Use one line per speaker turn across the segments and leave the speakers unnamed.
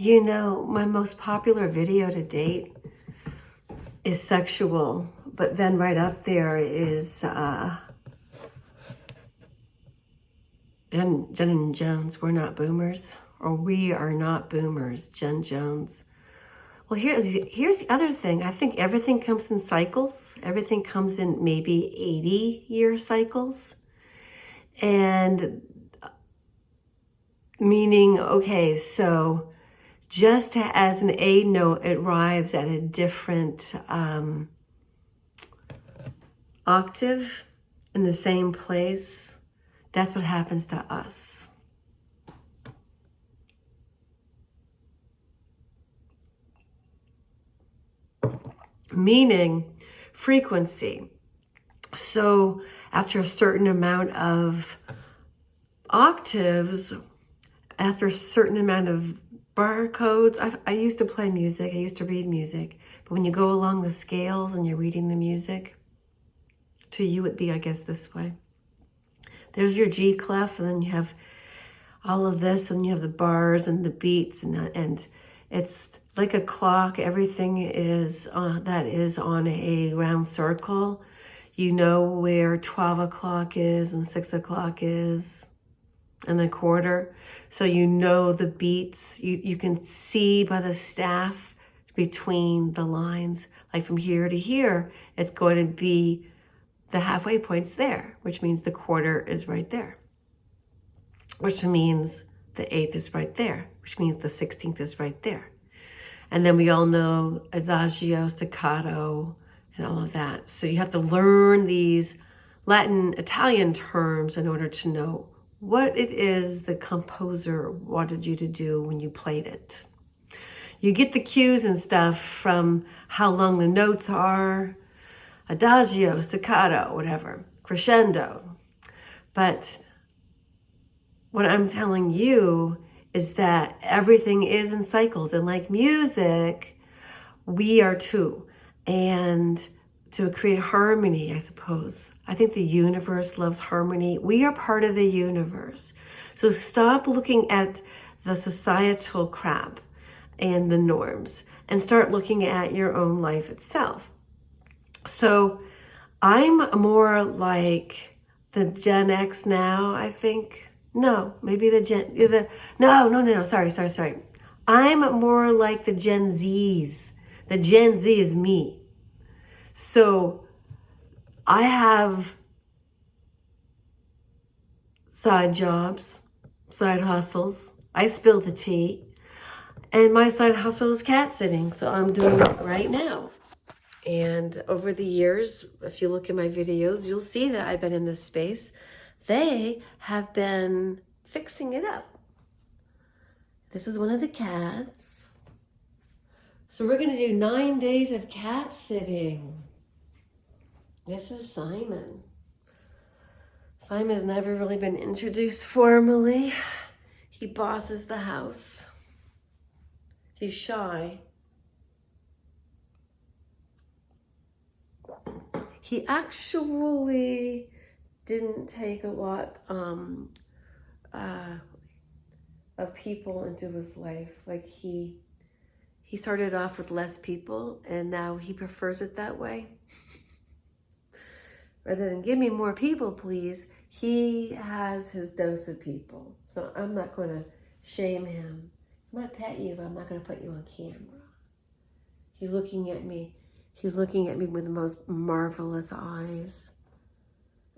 You know, my most popular video to date is sexual, but then right up there is Jen Jones. We're not boomers, or we are not boomers. Jen Jones. Well, here's the other thing. I think everything comes in cycles. Everything comes in maybe 80-year cycles, and meaning, okay, so just as an A note arrives at a different octave in the same place, that's what happens to us. Meaning frequency. So after a certain amount of octaves, after a certain amount of barcodes, I used to play music, I used to read music, but when you go along the scales and you're reading the music, to you it'd be, I guess, this way. There's your G clef, and then you have all of this, and you have the bars and the beats, and it's like a clock. Everything is that is on a round circle. You know where 12 o'clock is and 6 o'clock is, and the quarter. So you know the beats. You can see by the staff between the lines, like from here to here, it's going to be the halfway point's there, which means the quarter is right there, which means the 8th is right there, which means the 16th is right there. And then we all know adagio, staccato, and all of that. So you have to learn these Latin, Italian terms in order to know what it is the composer wanted you to do when you played it. You get the cues and stuff from how long the notes are, adagio, staccato, whatever, crescendo. But what I'm telling you is that everything is in cycles. And like music, we are too. And to create harmony, I suppose. I think the universe loves harmony. We are part of the universe. So stop looking at the societal crap and the norms and start looking at your own life itself. So I'm more like the Gen X now, I think. No, maybe sorry. I'm more like the Gen Zs. The Gen Z is me. So I have side jobs, side hustles. I spill the tea. And my side hustle is cat sitting. So I'm doing it right now. And over the years, if you look at my videos, you'll see that I've been in this space. They have been fixing it up. This is one of the cats. So we're going to do 9 days of cat sitting. This is Simon. Simon's never really been introduced formally. He bosses the house. He's shy. He actually didn't take a lot of people into his life. Like he started off with less people, and now he prefers it that way. Rather than give me more people, please, he has his dose of people. So I'm not going to shame him. I might pet you, but I'm not going to put you on camera. He's looking at me. He's looking at me with the most marvelous eyes.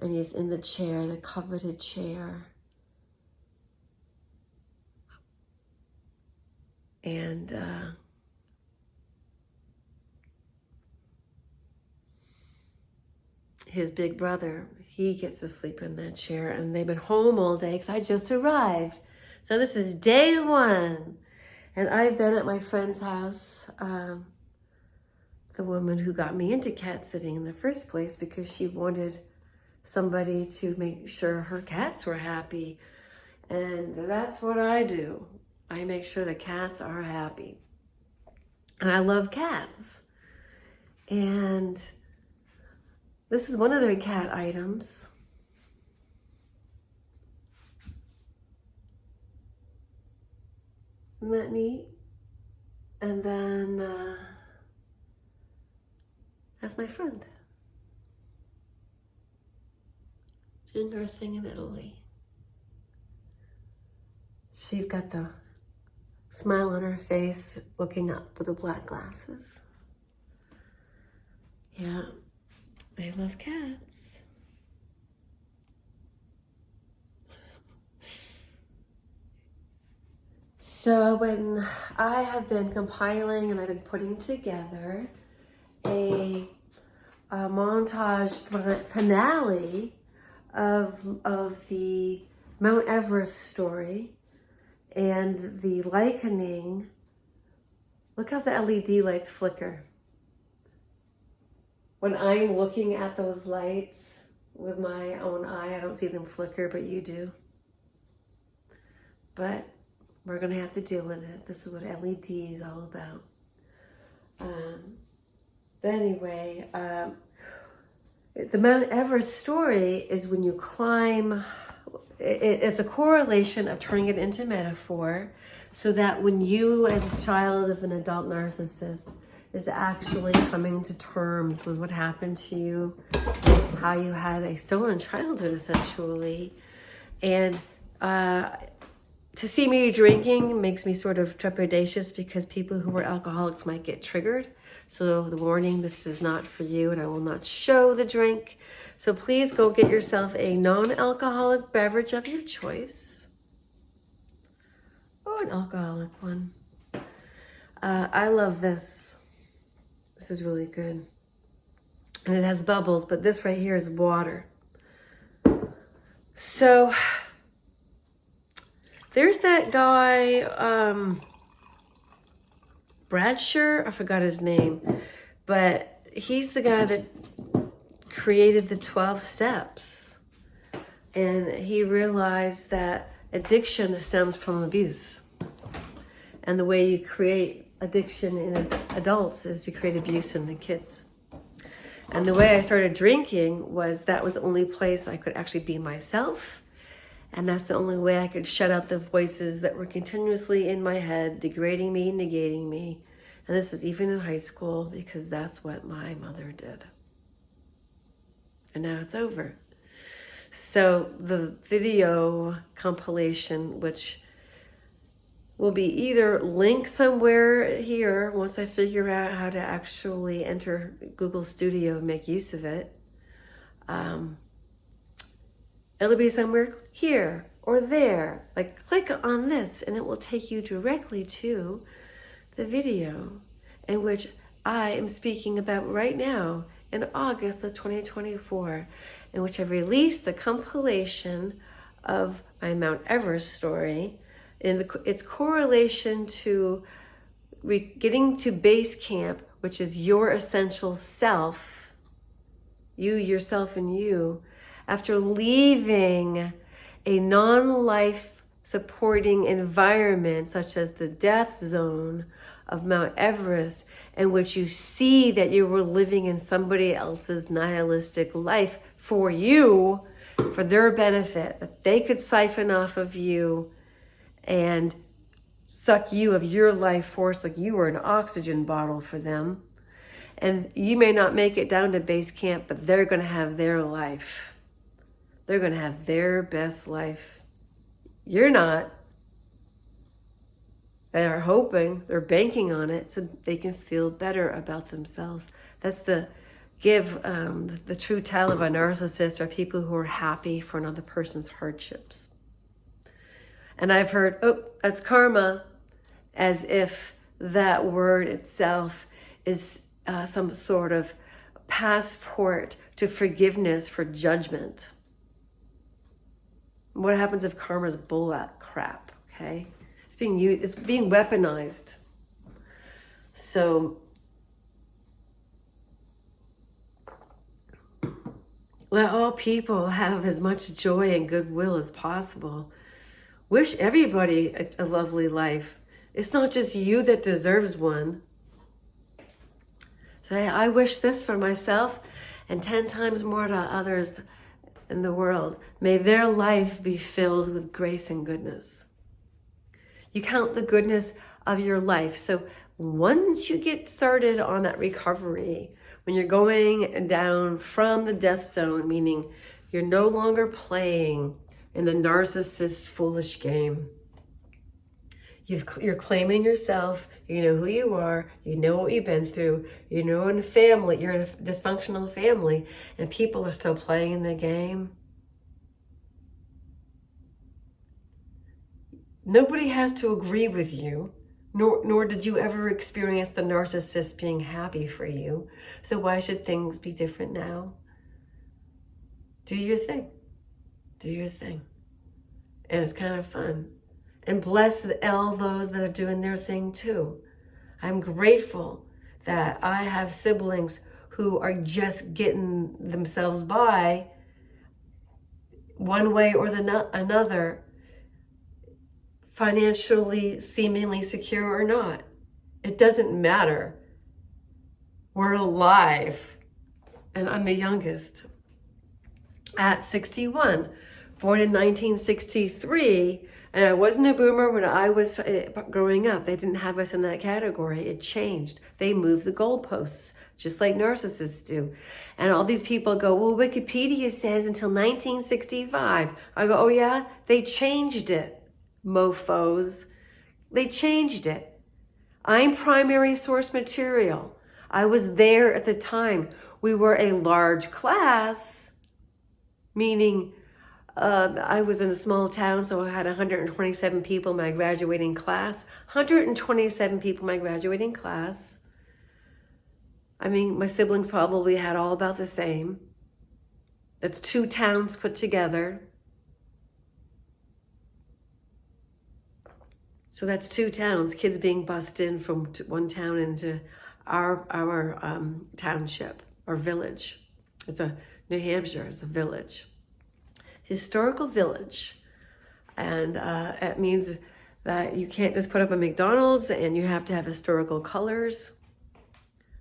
And he's in the chair, the coveted chair. And his big brother, he gets to sleep in that chair. And they've been home all day because I just arrived. So this is day 1. And I've been at my friend's house, the woman who got me into cat sitting in the first place, because she wanted somebody to make sure her cats were happy. And that's what I do. I make sure the cats are happy. And I love cats. And this is one of their cat items. Isn't that neat? And then that's my friend doing her thing in Italy. She's got the smile on her face, looking up with the black glasses. Yeah, I love cats. So when I have been compiling and I've been putting together a montage finale of the Mount Everest story and the likening. Look how the LED lights flicker. When I'm looking at those lights with my own eye, I don't see them flicker, but you do. But we're gonna have to deal with it. This is what LED is all about. But anyway, the Mount Everest story is when you climb, it's a correlation of turning it into metaphor so that when you as a child of an adult narcissist is actually coming to terms with what happened to you, how you had a stolen childhood essentially, and to see me drinking makes me sort of trepidatious because people who are alcoholics might get triggered. So the warning, this is not for you and I will not show the drink. So please go get yourself a non-alcoholic beverage of your choice or an alcoholic one. I love this. This is really good. And it has bubbles, but this right here is water. So there's that guy, Bradshaw, I forgot his name, but he's the guy that created the 12 steps. And he realized that addiction stems from abuse. And the way you create addiction in adults is you create abuse in the kids. And the way I started drinking was that was the only place I could actually be myself. And that's the only way I could shut out the voices that were continuously in my head, degrading me, negating me. And this is even in high school because that's what my mother did. And now it's over. So the video compilation, which will be either linked somewhere here once I figure out how to actually enter Google Studio and make use of it. It'll be somewhere here or there. Like click on this and it will take you directly to the video in which I am speaking about right now in August of 2024, in which I've released the compilation of my Mount Everest story in its correlation to getting to base camp, which is your essential self, you, yourself, and you, after leaving a non-life supporting environment such as the death zone of Mount Everest, in which you see that you were living in somebody else's nihilistic life for you, for their benefit, that they could siphon off of you and suck you of your life force like you were an oxygen bottle for them. And you may not make it down to base camp, but they're going to have their life. They're going to have their best life. You're not. They are hoping, they're banking on it so they can feel better about themselves. That's the the true tell of a narcissist are people who are happy for another person's hardships. And I've heard, oh, that's karma, as if that word itself is some sort of passport to forgiveness for judgment. What happens if karma is bull crap, okay? It's being weaponized. So let all people have as much joy and goodwill as possible. Wish everybody a lovely life. It's not just you that deserves one. Say, I wish this for myself and 10 times more to others in the world. May their life be filled with grace and goodness. You count the goodness of your life. So Once you get started on that recovery, when you're going down from the death zone, meaning you're no longer playing in the narcissist foolish game, you're claiming yourself, you know who you are, you know what you've been through, you know in a family, you're in a dysfunctional family, and people are still playing in the game. Nobody has to agree with you, nor did you ever experience the narcissist being happy for you. So why should things be different now? Do your thing. Do your thing. And it's kind of fun. And bless all those that are doing their thing too. I'm grateful that I have siblings who are just getting themselves by one way or another, financially, seemingly secure or not. It doesn't matter. We're alive. And I'm the youngest. At 61, born in 1963, and I wasn't a boomer when I was growing up. They didn't have us in that category. It changed. They moved the goalposts, just like narcissists do. And all these people go, well, Wikipedia says until 1965. I go, oh yeah? They changed it, mofos. They changed it. I'm primary source material. I was there at the time. We were a large class, meaning I was in a small town, so I had 127 people in my graduating class. 127 people in my graduating class. I mean, my siblings probably had all about the same. That's 2 towns put together. So that's 2 towns, kids being bussed in from one town into our township or village. It's a New Hampshire, it's a village. Historical village. And it means that you can't just put up a McDonald's and you have to have historical colors.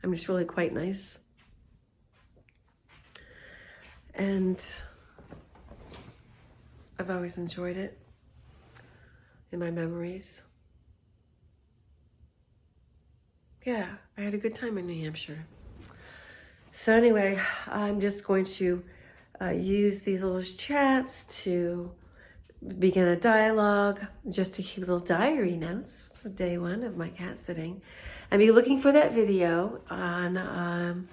I mean, it's really quite nice. And I've always enjoyed it in my memories. Yeah, I had a good time in New Hampshire. So anyway, I'm just going to use these little chats to begin a dialogue, just to keep little diary notes for day 1 of my cat sitting. And be looking for that video on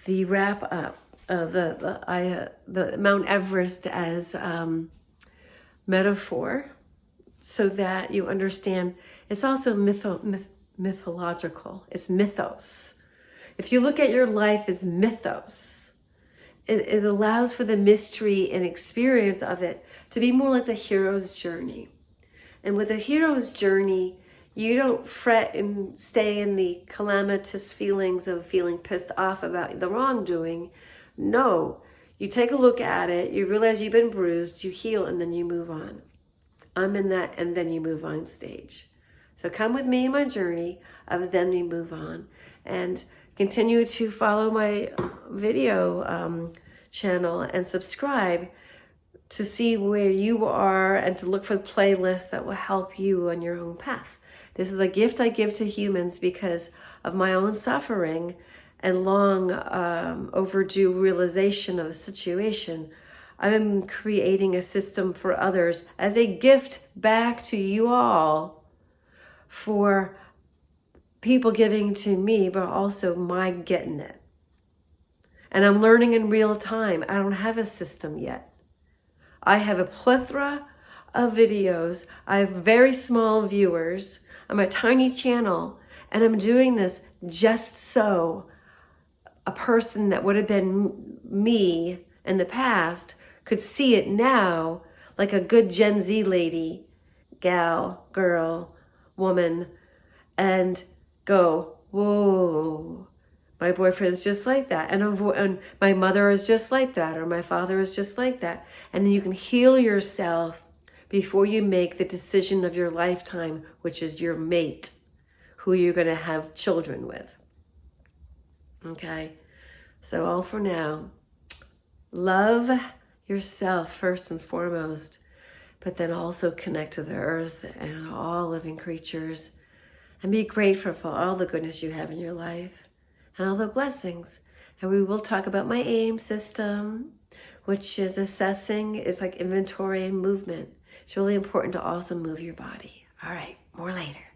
the wrap up of the Mount Everest as metaphor, so that you understand it's also mythological. It's mythos. If you look at your life as mythos, it allows for the mystery and experience of it to be more like the hero's journey. And with a hero's journey, you don't fret and stay in the calamitous feelings of feeling pissed off about the wrongdoing. No, you take a look at it, you realize you've been bruised, you heal, and then you move on. I'm in that and then you move on stage. So come with me in my journey of then we move on, and continue to follow my video channel and subscribe to see where you are and to look for the playlists that will help you on your own path. This is a gift I give to humans because of my own suffering and long overdue realization of a situation. I'm creating a system for others as a gift back to you all for people giving to me, but also my getting it. And I'm learning in real time. I don't have a system yet. I have a plethora of videos. I have very small viewers. I'm a tiny channel, and I'm doing this just so a person that would have been me in the past could see it now, like a good Gen Z lady, gal, girl, woman, and go, whoa, my boyfriend's just like that, and my mother is just like that, or my father is just like that. And then you can heal yourself before you make the decision of your lifetime, which is your mate, who you're going to have children with. Okay, so all for now. Love yourself first and foremost, but then also connect to the earth and all living creatures, And be grateful for all the goodness you have in your life and all the blessings. And we will talk about my AIM system, which is assessing, it's like inventory and movement. It's really important to also move your body. All right, more later.